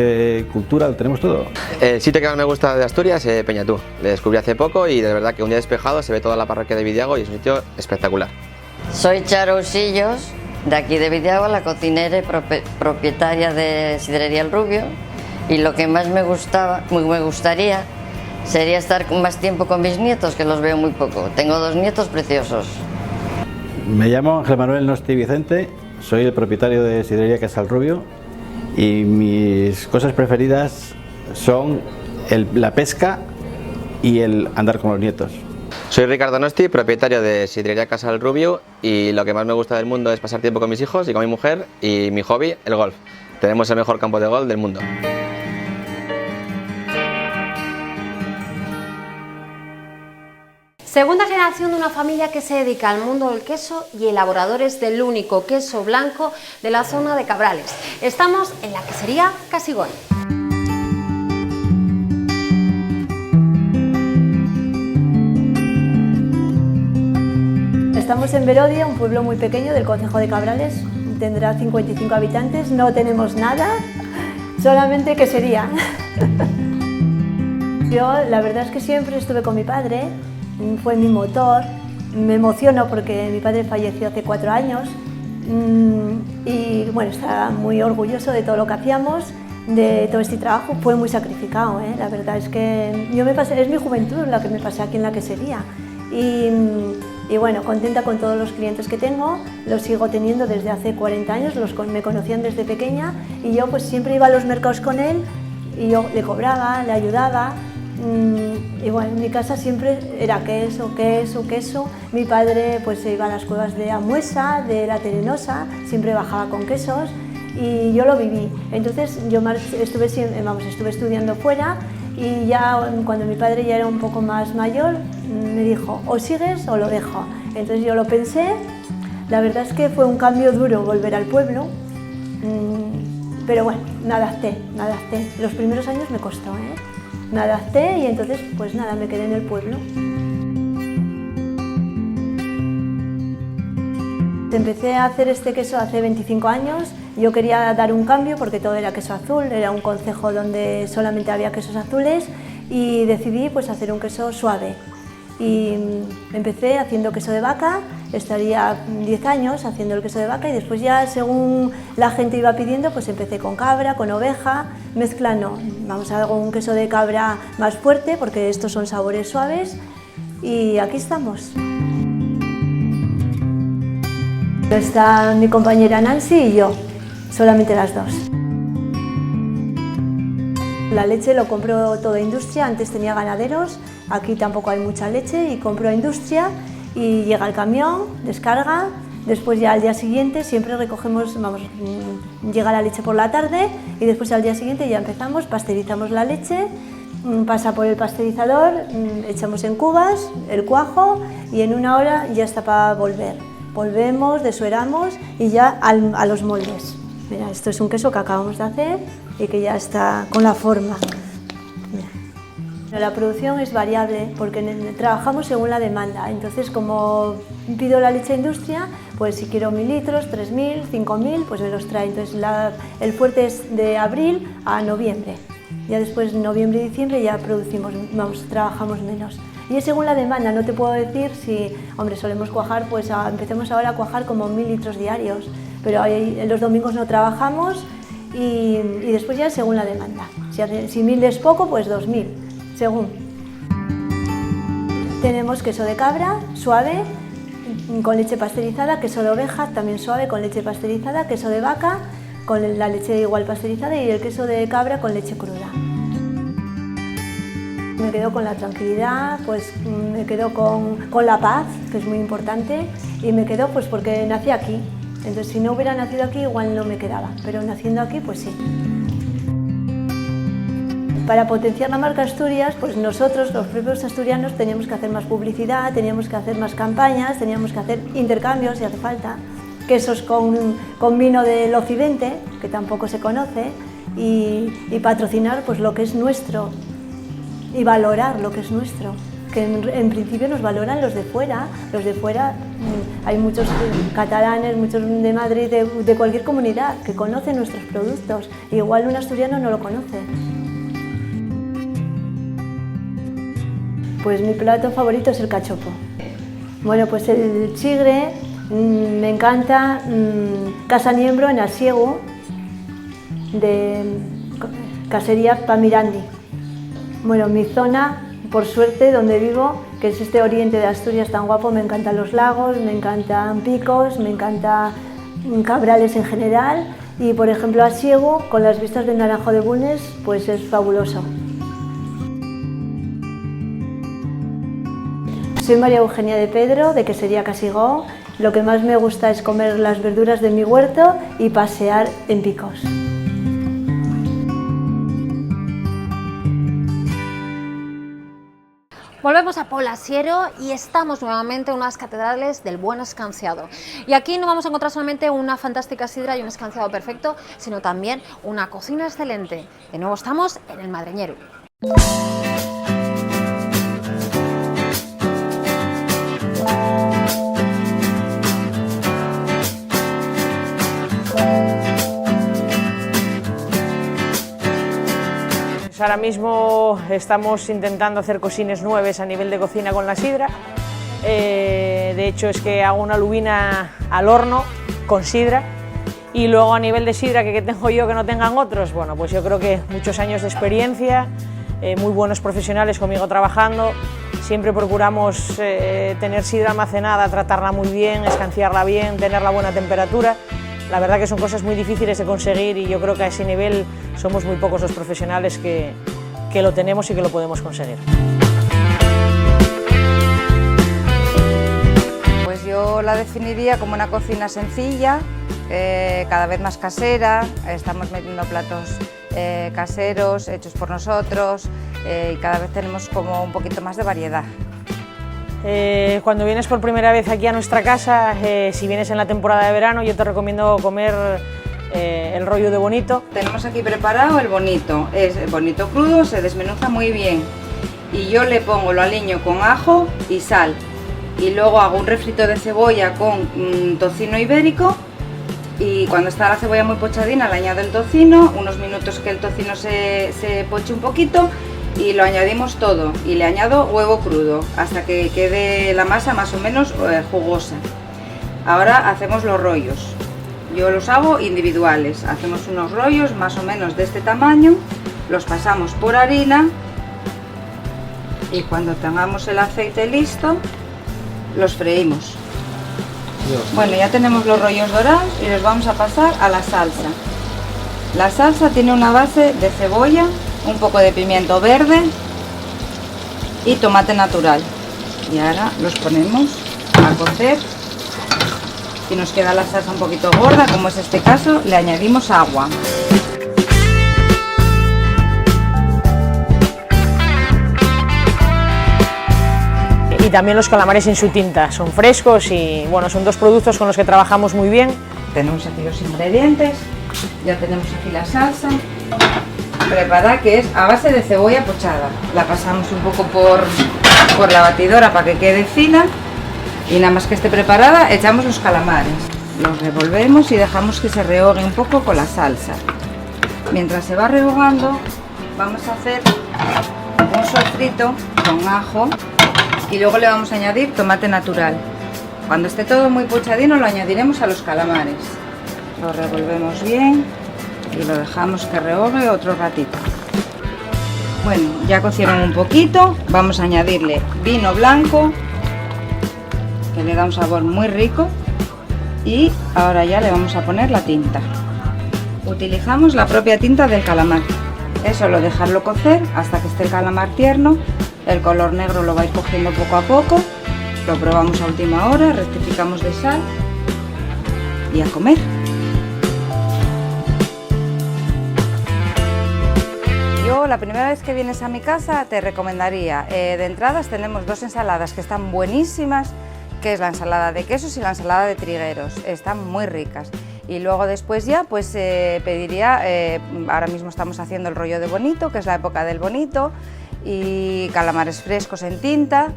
cultura, tenemos todo. El sitio que más me gusta de Asturias es Peñatú. Le descubrí hace poco y de verdad que un día despejado se ve toda la parroquia de Vidiago y es un sitio espectacular. Soy Charo Usillos, de aquí de Vidiago, la cocinera y propietaria de Sidrería El Rubio, y lo que más me gustaría sería estar más tiempo con mis nietos, que los veo muy poco. Tengo 2 nietos preciosos. Me llamo Ángel Manuel Nosti Vicente, soy el propietario de Sidrería Casa El Rubio, y mis cosas preferidas son la pesca y el andar con los nietos. Soy Ricardo Nosti, propietario de Sidrería Casa El Rubio, y lo que más me gusta del mundo es pasar tiempo con mis hijos y con mi mujer, y mi hobby, el golf. Tenemos el mejor campo de golf del mundo. Segunda generación de una familia que se dedica al mundo del queso y elaboradores del único queso blanco de la zona de Cabrales. Estamos en la quesería Casigón. Estamos en Verodia, un pueblo muy pequeño del concejo de Cabrales. Tendrá 55 habitantes, no tenemos nada, solamente quesería. Yo la verdad es que siempre estuve con mi padre. Fue mi motor. Me emociono porque mi padre falleció hace 4 años y bueno, estaba muy orgulloso de todo lo que hacíamos, de todo este trabajo. Fue muy sacrificado, la verdad es que es mi juventud la que me pasé aquí en la quesería y bueno, contenta con todos los clientes que tengo, los sigo teniendo desde hace 40 años, me conocían desde pequeña y yo pues siempre iba a los mercados con él y yo le cobraba, le ayudaba. Y bueno, en mi casa siempre era queso. Mi padre pues se iba a las cuevas de Amuesa, de la Terenosa, siempre bajaba con quesos y yo lo viví. Entonces yo estuve estudiando fuera y ya cuando mi padre ya era un poco más mayor me dijo, o sigues o lo dejo. Entonces yo lo pensé, la verdad es que fue un cambio duro volver al pueblo, pero bueno, me adapté. Los primeros años me costó, Me adapté y entonces, pues nada, me quedé en el pueblo. Empecé a hacer este queso hace 25 años. Yo quería dar un cambio porque todo era queso azul, era un concejo donde solamente había quesos azules y decidí pues hacer un queso suave. y empecé haciendo queso de vaca, estaría 10 años haciendo el queso de vaca y después ya según la gente iba pidiendo pues empecé con cabra, con oveja, mezclando, vamos a hacer un queso de cabra más fuerte porque estos son sabores suaves y aquí estamos. Está mi compañera Nancy y yo, solamente las dos. La leche lo compro todo a industria, antes tenía ganaderos, aquí tampoco hay mucha leche y compro a industria y llega el camión, descarga, después ya al día siguiente siempre recogemos, llega la leche por la tarde y después al día siguiente ya empezamos, pasteurizamos la leche, pasa por el pasteurizador, echamos en cubas el cuajo y en 1 hora ya está para volver. Volvemos, desueramos y ya a los moldes. Mira, esto es un queso que acabamos de hacer y que ya está con la forma. Mira. La producción es variable porque trabajamos según la demanda. Entonces, como pido la leche a industria, pues si quiero 1000 litros, 3000, 5000, pues me los trae. Entonces, el fuerte es de abril a noviembre. Ya después, noviembre y diciembre, ya trabajamos menos. Y es según la demanda, no te puedo decir si, hombre, solemos cuajar, pues empecemos ahora a cuajar como 1000 litros diarios, pero los domingos no trabajamos y después ya es según la demanda. Si 1000 es poco, pues 2000, según. Tenemos queso de cabra, suave, con leche pasteurizada, queso de oveja, también suave, con leche pasteurizada, queso de vaca, con la leche igual pasteurizada y el queso de cabra con leche cruda. Me quedo con la tranquilidad, pues me quedo con la paz, que es muy importante, y me quedo pues porque nací aquí. Entonces si no hubiera nacido aquí igual no me quedaba, pero naciendo aquí pues sí. Para potenciar la marca Asturias, pues nosotros, los propios asturianos, teníamos que hacer más publicidad, teníamos que hacer más campañas, teníamos que hacer intercambios si hace falta, quesos con vino del Occidente, que tampoco se conoce, y patrocinar pues lo que es nuestro. Y valorar lo que es nuestro, que en principio nos valoran los de fuera hay muchos catalanes, muchos de Madrid, de cualquier comunidad que conocen nuestros productos, igual un asturiano no lo conoce. Pues mi plato favorito es el cachopo. Bueno, pues el chigre me encanta, Casa Niembro en Asiego, de Casería Pamirandi. Bueno, mi zona, por suerte, donde vivo, que es este oriente de Asturias tan guapo, me encantan los lagos, me encantan picos, me encantan cabrales en general y, por ejemplo, Asiego, con las vistas del Naranjo de Bulnes, pues es fabuloso. Soy María Eugenia de Pedro, de Quesería Casigó. Lo que más me gusta es comer las verduras de mi huerto y pasear en picos. Volvemos a Polasiero y estamos nuevamente en unas catedrales del buen escanciado. Y aquí no vamos a encontrar solamente una fantástica sidra y un escanciado perfecto, sino también una cocina excelente. De nuevo estamos en el Madreñero. Ahora mismo estamos intentando hacer cocines nuevas a nivel de cocina con la sidra. De hecho es que hago una lubina al horno con sidra y luego a nivel de sidra que tengo yo que no tengan otros, bueno, pues yo creo que muchos años de experiencia, muy buenos profesionales conmigo trabajando. Siempre procuramos tener sidra almacenada, tratarla muy bien, escanciarla bien, tenerla a buena temperatura. La verdad que son cosas muy difíciles de conseguir y yo creo que a ese nivel somos muy pocos los profesionales que lo tenemos y que lo podemos conseguir. Pues yo la definiría como una cocina sencilla, cada vez más casera. Estamos metiendo platos caseros, hechos por nosotros, y cada vez tenemos como un poquito más de variedad. Cuando vienes por primera vez aquí a nuestra casa, si vienes en la temporada de verano, yo te recomiendo comer el rollo de bonito. Tenemos aquí preparado el bonito, es bonito crudo, se desmenuza muy bien y yo le pongo, lo aliño con ajo y sal y luego hago un refrito de cebolla con tocino ibérico y cuando está la cebolla muy pochadina le añado el tocino, unos minutos que el tocino se poche un poquito y lo añadimos todo y le añado huevo crudo hasta que quede la masa más o menos jugosa. Ahora hacemos los rollos. Yo los hago individuales, hacemos unos rollos más o menos de este tamaño, los pasamos por harina y cuando tengamos el aceite listo los freímos. Bueno, ya tenemos los rollos dorados y los vamos a pasar a la salsa. La salsa tiene una base de cebolla, un poco de pimiento verde y tomate natural. Y ahora los ponemos a cocer. Si nos queda la salsa un poquito gorda, como es este caso, le añadimos agua. Y también los calamares en su tinta, son frescos y bueno, son dos productos con los que trabajamos muy bien. Tenemos aquí los ingredientes, ya tenemos aquí la salsa preparada, que es a base de cebolla pochada. La pasamos un poco por la batidora para que quede fina y nada más que esté preparada echamos los calamares. Los revolvemos y dejamos que se rehogue un poco con la salsa. Mientras se va rehogando vamos a hacer un sofrito con ajo y luego le vamos a añadir tomate natural. Cuando esté todo muy pochadino lo añadiremos a los calamares. Lo revolvemos bien y lo dejamos que rehogue otro ratito. Bueno, ya cocieron un poquito, vamos a añadirle vino blanco, que le da un sabor muy rico, y ahora ya le vamos a poner la tinta. Utilizamos la propia tinta del calamar. Es solo dejarlo cocer hasta que esté el calamar tierno. El color negro lo vais cogiendo poco a poco, lo probamos a última hora, rectificamos de sal y a comer. Yo la primera vez que vienes a mi casa te recomendaría, de entradas tenemos dos ensaladas que están buenísimas, que es la ensalada de quesos y la ensalada de trigueros, están muy ricas. Y luego después ya pues pediría, ahora mismo estamos haciendo el rollo de bonito, que es la época del bonito, y calamares frescos en tinta.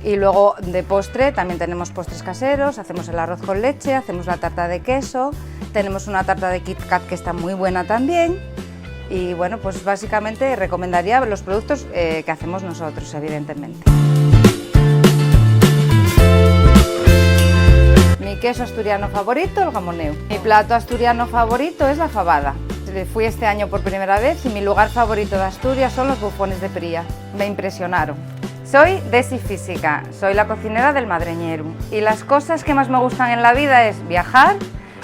Y luego de postre también tenemos postres caseros, hacemos el arroz con leche, hacemos la tarta de queso, tenemos una tarta de Kit Kat que está muy buena también. Y bueno, pues básicamente recomendaría los productos que hacemos nosotros, evidentemente. Mi queso asturiano favorito, el gamoneu. Mi plato asturiano favorito es la fabada. Fui este año por primera vez y mi lugar favorito de Asturias son los bufones de Pría. Me impresionaron. Soy Desi Física, soy la cocinera del Madreñeru y las cosas que más me gustan en la vida es viajar,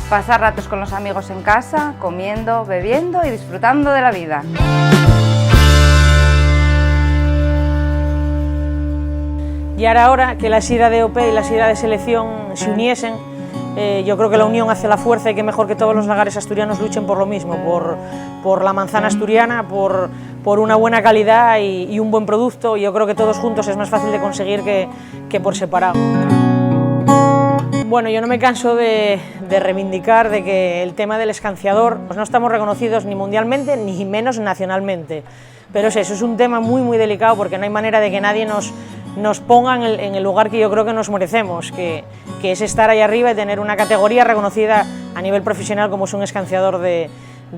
pasar ratos con los amigos en casa, comiendo, bebiendo y disfrutando de la vida. Y ahora que la sidra de OP y la sidra de selección se uniesen, yo creo que la unión hace la fuerza y que mejor que todos los lagares asturianos luchen por lo mismo, por la manzana asturiana, por una buena calidad y un buen producto. Yo creo que todos juntos es más fácil de conseguir que por separado. Bueno, yo no me canso de reivindicar de que el tema del escanciador, pues no estamos reconocidos ni mundialmente ni menos nacionalmente, pero eso es un tema muy delicado porque no hay manera de que nadie nos ponga en el lugar que yo creo que nos merecemos, que es estar ahí arriba y tener una categoría reconocida a nivel profesional como es un escanciador de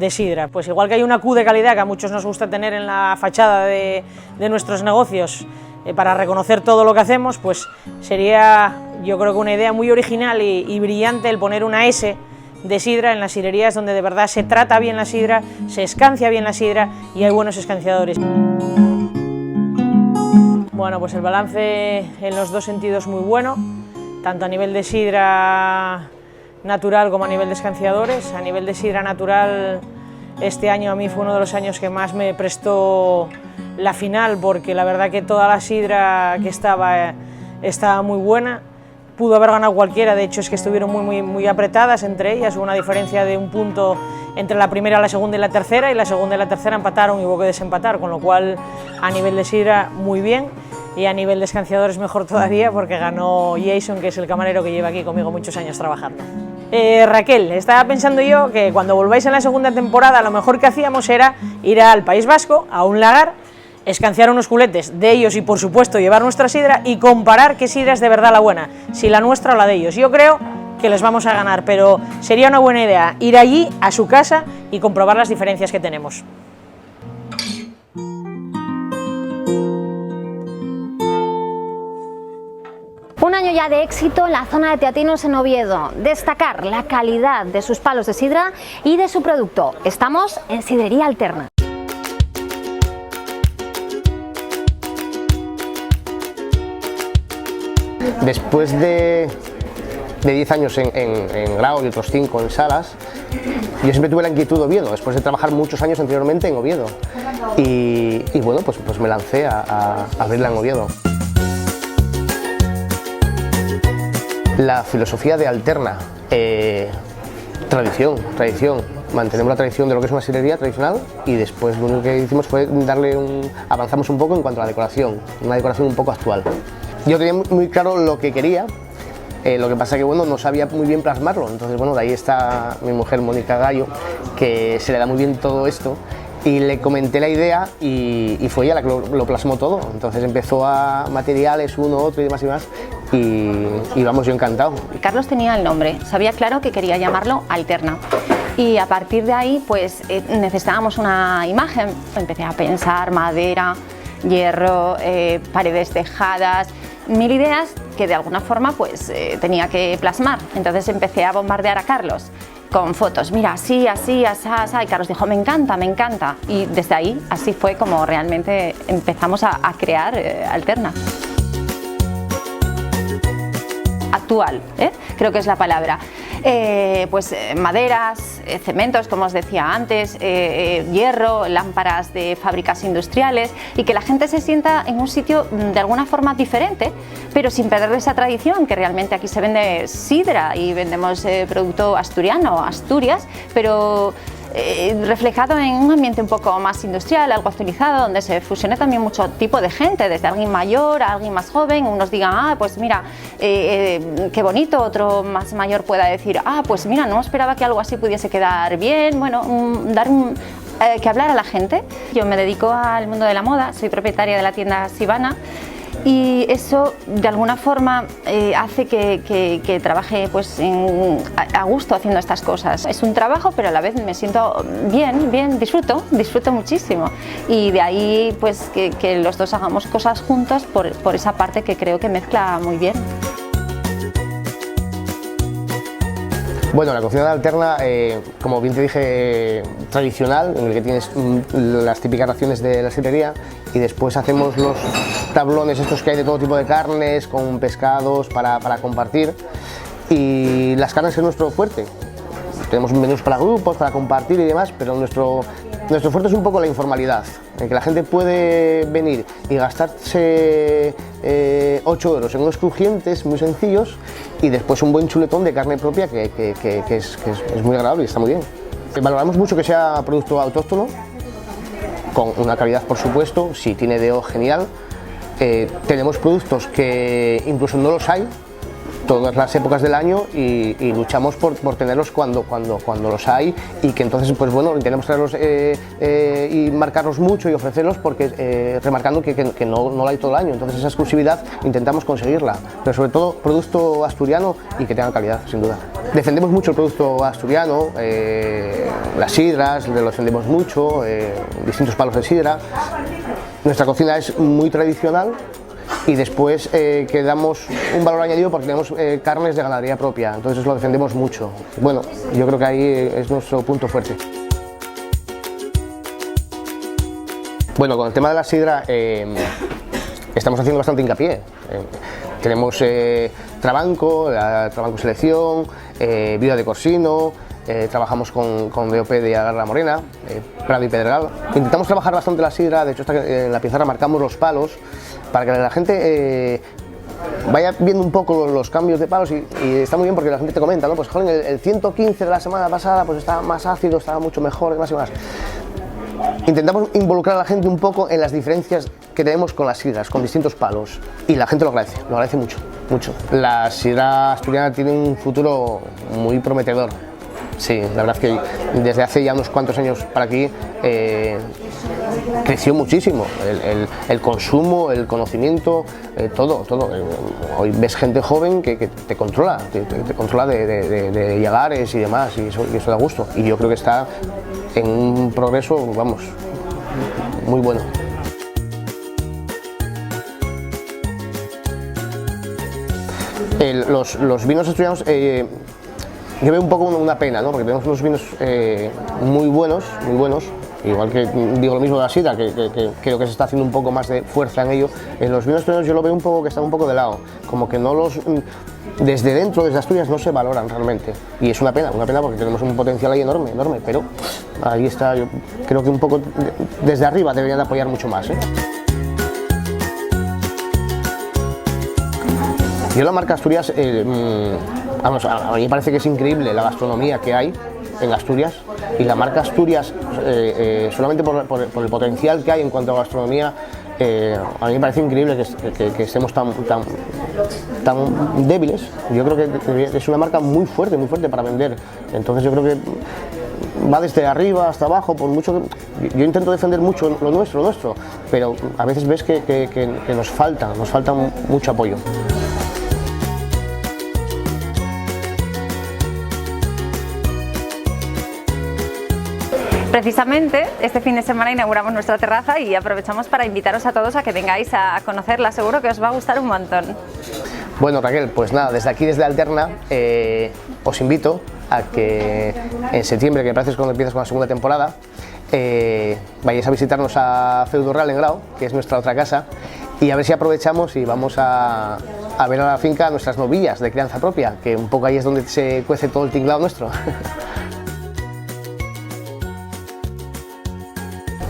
sidra. Pues igual que hay una Q de calidad que a muchos nos gusta tener en la fachada de nuestros negocios para reconocer todo lo que hacemos, pues sería yo creo que una idea muy original y brillante el poner una S de sidra en las sidrerías donde de verdad se trata bien la sidra, se escancia bien la sidra y hay buenos escanciadores. Bueno, pues el balance en los dos sentidos muy bueno, tanto a nivel de sidra natural como a nivel de escanciadores. A nivel de sidra natural, este año a mí fue uno de los años que más me prestó la final, porque la verdad que toda la sidra que estaba muy buena. Pudo haber ganado cualquiera, de hecho es que estuvieron muy apretadas entre ellas, hubo una diferencia de un punto entre la primera, la segunda y la tercera, y la segunda y la tercera empataron y hubo que desempatar, con lo cual a nivel de sidra muy bien, y a nivel de escanciadores mejor todavía porque ganó Jason, que es el camarero que lleva aquí conmigo muchos años trabajando. Raquel, estaba pensando yo que cuando volváis en la segunda temporada lo mejor que hacíamos era ir al País Vasco, a un lagar, escanciar unos culetes de ellos y por supuesto llevar nuestra sidra y comparar qué sidra es de verdad la buena, si la nuestra o la de ellos. Yo creo que les vamos a ganar, pero sería una buena idea ir allí a su casa y comprobar las diferencias que tenemos. Un año ya de éxito en la zona de Teatinos en Oviedo. Destacar la calidad de sus palos de sidra y de su producto. Estamos en Sidrería Alterna. Después de 10 años en Grau y otros 5 en Salas, yo siempre tuve la inquietud de Oviedo, después de trabajar muchos años anteriormente en Oviedo. Y bueno, pues me lancé a abrirla en Oviedo. La filosofía de Alterna, tradición. Mantenemos la tradición de lo que es una sidrería tradicional y después lo único que hicimos fue avanzamos un poco en cuanto a la decoración, una decoración un poco actual. Yo tenía muy claro lo que quería, lo que pasa que bueno, no sabía muy bien plasmarlo, entonces bueno, de ahí está mi mujer Mónica Gallo, que se le da muy bien todo esto, y le comenté la idea y fue ella la que lo plasmó todo, entonces empezó a materiales, uno, otro y demás y vamos, yo encantado. Carlos tenía el nombre, sabía claro que quería llamarlo Alterna. Y a partir de ahí pues necesitábamos una imagen, empecé a pensar madera, hierro, paredes tejadas, mil ideas que de alguna forma pues tenía que plasmar. Entonces empecé a bombardear a Carlos con fotos, mira, así, así, así, así, y Carlos dijo, me encanta, y desde ahí así fue como realmente empezamos a crear Alterna. Actual, creo que es la palabra. Maderas, cementos, como os decía antes, hierro, lámparas de fábricas industriales y que la gente se sienta en un sitio de alguna forma diferente, pero sin perder esa tradición, que realmente aquí se vende sidra y vendemos producto asturiano, Asturias, pero reflejado en un ambiente un poco más industrial, algo actualizado, donde se fusione también mucho tipo de gente, desde alguien mayor a alguien más joven. Unos digan, pues mira, qué bonito, otro más mayor pueda decir, pues mira, no esperaba que algo así pudiese quedar bien. Bueno, que hablar a la gente. Yo me dedico al mundo de la moda, soy propietaria de la tienda Sivana. Y eso de alguna forma hace que trabaje pues, a gusto haciendo estas cosas. Es un trabajo, pero a la vez me siento bien, disfruto muchísimo. Y de ahí pues, que los dos hagamos cosas juntos por esa parte que creo que mezcla muy bien. Bueno, la cocina de Alterna, como bien te dije, tradicional, en el que tienes las típicas raciones de la sidrería y después hacemos los tablones estos que hay de todo tipo de carnes, con pescados para compartir, y las carnes es nuestro fuerte. Tenemos menús para grupos, para compartir y demás, pero nuestro fuerte es un poco la informalidad, en que la gente puede venir y gastarse 8 euros en unos crujientes muy sencillos y después un buen chuletón de carne propia que es muy agradable y está muy bien. Valoramos mucho que sea producto autóctono, con una calidad por supuesto, si tiene DO genial. Tenemos productos que incluso no los hay todas las épocas del año y luchamos por tenerlos cuando los hay, y que entonces pues bueno, intentamos traerlos y marcarlos mucho y ofrecerlos, porque remarcando que no lo hay todo el año, entonces esa exclusividad intentamos conseguirla, pero sobre todo producto asturiano y que tenga calidad, sin duda. Defendemos mucho el producto asturiano, las sidras lo defendemos mucho, distintos palos de sidra. Nuestra cocina es muy tradicional. Y después que damos un valor añadido porque tenemos carnes de ganadería propia, entonces lo defendemos mucho. Bueno, yo creo que ahí es nuestro punto fuerte. Bueno, con el tema de la sidra estamos haciendo bastante hincapié. Tenemos Trabanco, Trabanco Selección, Vida de Corsino, trabajamos con DOP de Agarra Morena, Prado y Pedregal. Intentamos trabajar bastante la sidra, de hecho en la pizarra marcamos los palos para que la gente vaya viendo un poco los cambios de palos y está muy bien porque la gente te comenta, ¿no? Pues joder, el 115 de la semana pasada pues estaba más ácido, estaba mucho mejor, y más. Intentamos involucrar a la gente un poco en las diferencias que tenemos con las sidras, con distintos palos, y la gente lo agradece mucho. La sidra asturiana tiene un futuro muy prometedor. Sí, la verdad es que desde hace ya unos cuantos años para aquí creció muchísimo el consumo, el conocimiento, todo. Hoy ves gente joven que te controla, te controla de llegares y demás, y eso da gusto. Y yo creo que está en un progreso, vamos, muy bueno. Los vinos asturianos, yo veo un poco una pena, ¿no? Porque tenemos unos vinos muy buenos, igual que digo lo mismo de la sidra, que creo que se está haciendo un poco más de fuerza en ello. En los vinos asturianos yo lo veo un poco que están un poco de lado, como que no los... Desde dentro, desde Asturias, no se valoran realmente. Y es una pena porque tenemos un potencial ahí enorme, pero ahí está, yo creo que un poco desde arriba deberían de apoyar mucho más, ¿eh? Yo la marca Asturias, vamos, a mí me parece que es increíble la gastronomía que hay en Asturias, y la marca Asturias, solamente por el potencial que hay en cuanto a gastronomía, a mí me parece increíble que estemos tan débiles. Yo creo que es una marca muy fuerte para vender. Entonces yo creo que va desde arriba hasta abajo, por mucho que yo intento defender mucho lo nuestro, pero a veces ves que nos falta mucho apoyo. Precisamente este fin de semana inauguramos nuestra terraza y aprovechamos para invitaros a todos a que vengáis a conocerla. Seguro que os va a gustar un montón. Bueno, Raquel, pues nada, desde aquí, desde Alterna, os invito a que en septiembre, que me parece es cuando empiezas con la segunda temporada, vayáis a visitarnos a Feudo Real en Grau, que es nuestra otra casa, y a ver si aprovechamos y vamos a ver a la finca nuestras novillas de crianza propia, que un poco ahí es donde se cuece todo el tinglado nuestro.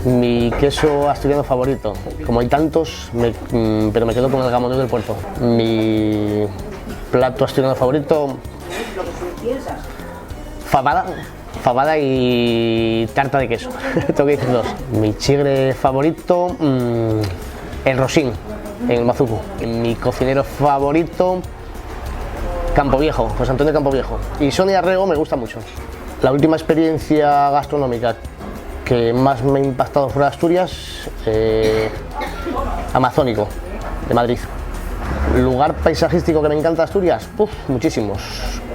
Mi queso asturiano favorito, como hay tantos, pero me quedo con el gamonero del puerto. Mi plato asturiano favorito, fabada y tarta de queso, tengo que decir dos. Mi chigre favorito, el rosín, en el Mazuco. Mi cocinero favorito, Campoviejo, José Antonio Campoviejo. Y Sonia Rego me gusta mucho. La última experiencia gastronómica que más me ha impactado fuera de Asturias, Amazónico, de Madrid. Lugar paisajístico que me encanta Asturias, muchísimos,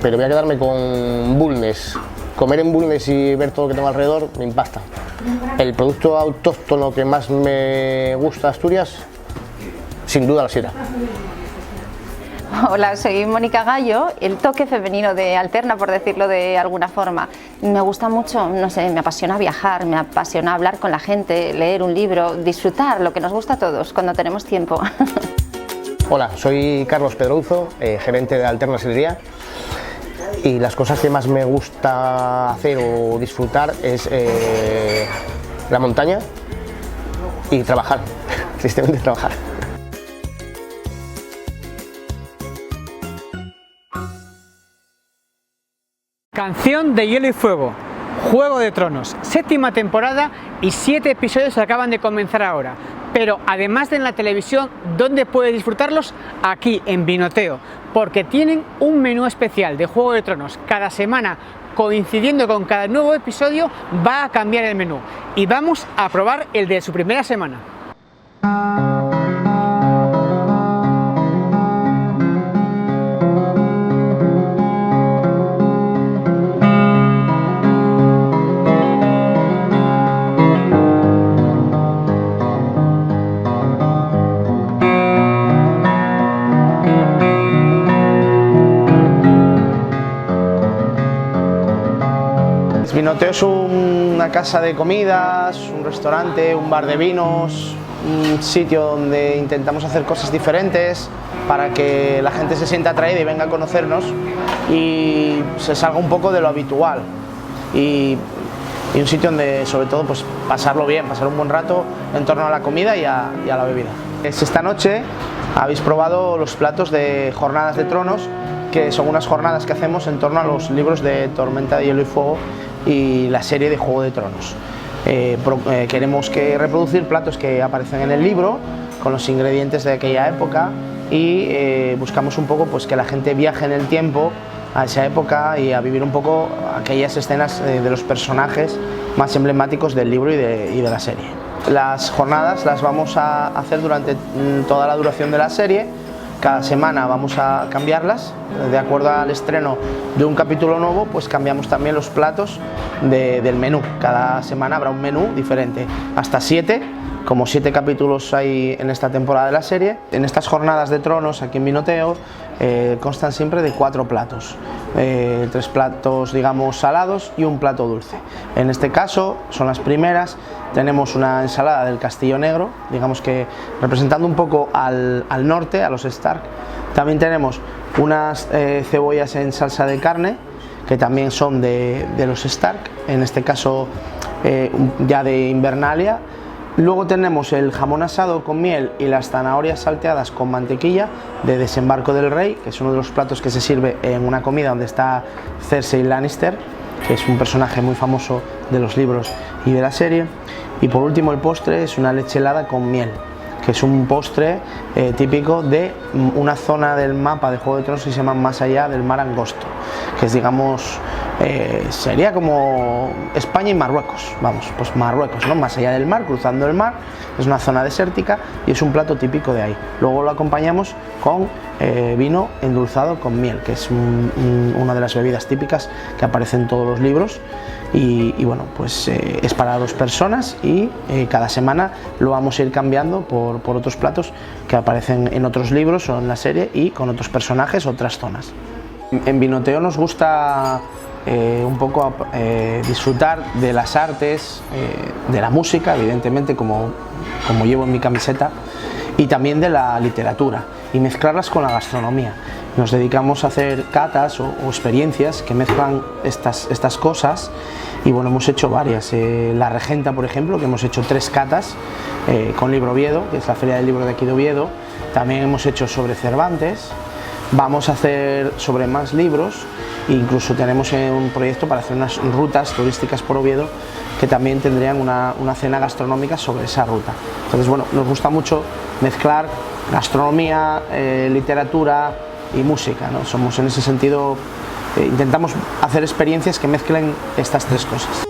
pero voy a quedarme con Bulnes. Comer en Bulnes y ver todo lo que tengo alrededor me impacta. El producto autóctono que más me gusta de Asturias, sin duda la sidra. Hola, soy Mónica Gallo, el toque femenino de Alterna, por decirlo de alguna forma. Me gusta mucho, no sé, me apasiona viajar, me apasiona hablar con la gente, leer un libro, disfrutar, lo que nos gusta a todos cuando tenemos tiempo. Hola, soy Carlos Pedrouzo, gerente de Alterna Sidrería, y las cosas que más me gusta hacer o disfrutar es la montaña y trabajar, tristemente trabajar. Canción de Hielo y Fuego, Juego de Tronos, 7ª temporada y 7 episodios acaban de comenzar ahora. Pero además de en la televisión, ¿dónde puedes disfrutarlos? Aquí en Vinoteo, porque tienen un menú especial de Juego de Tronos. Cada semana, coincidiendo con cada nuevo episodio, va a cambiar el menú. Y vamos a probar el de su primera semana. Vinoteo es una casa de comidas, un restaurante, un bar de vinos, un sitio donde intentamos hacer cosas diferentes para que la gente se sienta atraída y venga a conocernos y se salga un poco de lo habitual. Y un sitio donde sobre todo pues pasarlo bien, pasar un buen rato en torno a la comida y a la bebida. Esta noche habéis probado los platos de Jornadas de Tronos, que son unas jornadas que hacemos en torno a los libros de Tormenta de Hielo y Fuego y la serie de Juego de Tronos. Queremos reproducir platos que aparecen en el libro con los ingredientes de aquella época y buscamos un poco pues que la gente viaje en el tiempo a esa época y a vivir un poco aquellas escenas de los personajes más emblemáticos del libro y de la serie. Las jornadas las vamos a hacer durante toda la duración de la serie. Cada semana vamos a cambiarlas, de acuerdo al estreno de un capítulo nuevo, pues cambiamos también los platos del menú. Cada semana habrá un menú diferente, hasta 7, como 7 capítulos hay en esta temporada de la serie. En estas jornadas de Tronos aquí en Vinoteo constan siempre de 4 platos, 3 platos digamos salados y un plato dulce. En este caso son las primeras, tenemos una ensalada del Castillo Negro, digamos que representando un poco al norte, a los Stark. También tenemos unas cebollas en salsa de carne, que también son de los Stark, en este caso ya de Invernalia. Luego tenemos el jamón asado con miel y las zanahorias salteadas con mantequilla de Desembarco del Rey, que es uno de los platos que se sirve en una comida donde está Cersei Lannister, que es un personaje muy famoso de los libros y de la serie. Y por último el postre es una leche helada con miel, que es un postre típico de una zona del mapa de Juego de Tronos que se llama Más allá del mar Angosto, que es digamos sería como España y Marruecos, vamos, pues Marruecos, ¿no? Más allá del mar, cruzando el mar, es una zona desértica y es un plato típico de ahí. Luego lo acompañamos con vino endulzado con miel, que es una de las bebidas típicas que aparece en todos los libros. Y bueno, pues es para 2 personas y cada semana lo vamos a ir cambiando por otros platos que aparecen en otros libros o en la serie y con otros personajes, otras zonas. En Vinoteo nos gusta un poco disfrutar de las artes, de la música, evidentemente como llevo en mi camiseta, y también de la literatura, y mezclarlas con la gastronomía. Nos dedicamos a hacer catas o experiencias que mezclan estas cosas, y bueno, hemos hecho varias. La Regenta, por ejemplo, que hemos hecho 3 catas con Libro Oviedo, que es la feria del libro de aquí de Oviedo. También hemos hecho sobre Cervantes, vamos a hacer sobre más libros, e incluso tenemos un proyecto para hacer unas rutas turísticas por Oviedo que también tendrían una cena gastronómica sobre esa ruta. Entonces bueno, nos gusta mucho mezclar gastronomía, literatura y música, ¿no? Somos en ese sentido, intentamos hacer experiencias que mezclen estas 3 cosas.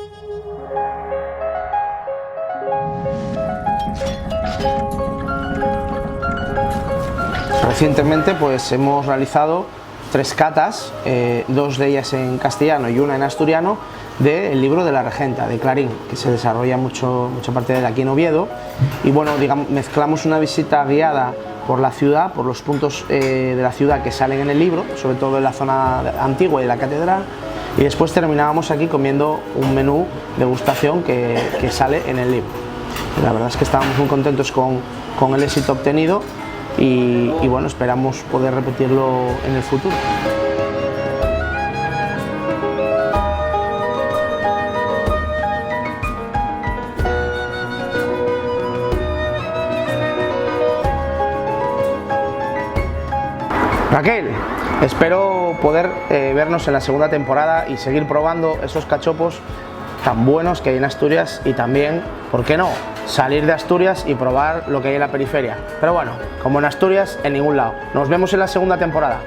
Recientemente pues hemos realizado 3 catas, 2 de ellas en castellano y una en asturiano, del libro de la Regenta, de Clarín, que se desarrolla mucha parte de aquí en Oviedo. Y bueno, digamos, mezclamos una visita guiada por la ciudad, por los puntos de la ciudad que salen en el libro, sobre todo en la zona antigua y de la catedral, y después terminábamos aquí comiendo un menú degustación que sale en el libro. La verdad es que estábamos muy contentos con el éxito obtenido y bueno, esperamos poder repetirlo en el futuro. Raquel, espero poder vernos en la segunda temporada y seguir probando esos cachopos tan buenos que hay en Asturias, y también, ¿por qué no?, salir de Asturias y probar lo que hay en la periferia. Pero bueno, como en Asturias, en ningún lado. Nos vemos en la segunda temporada.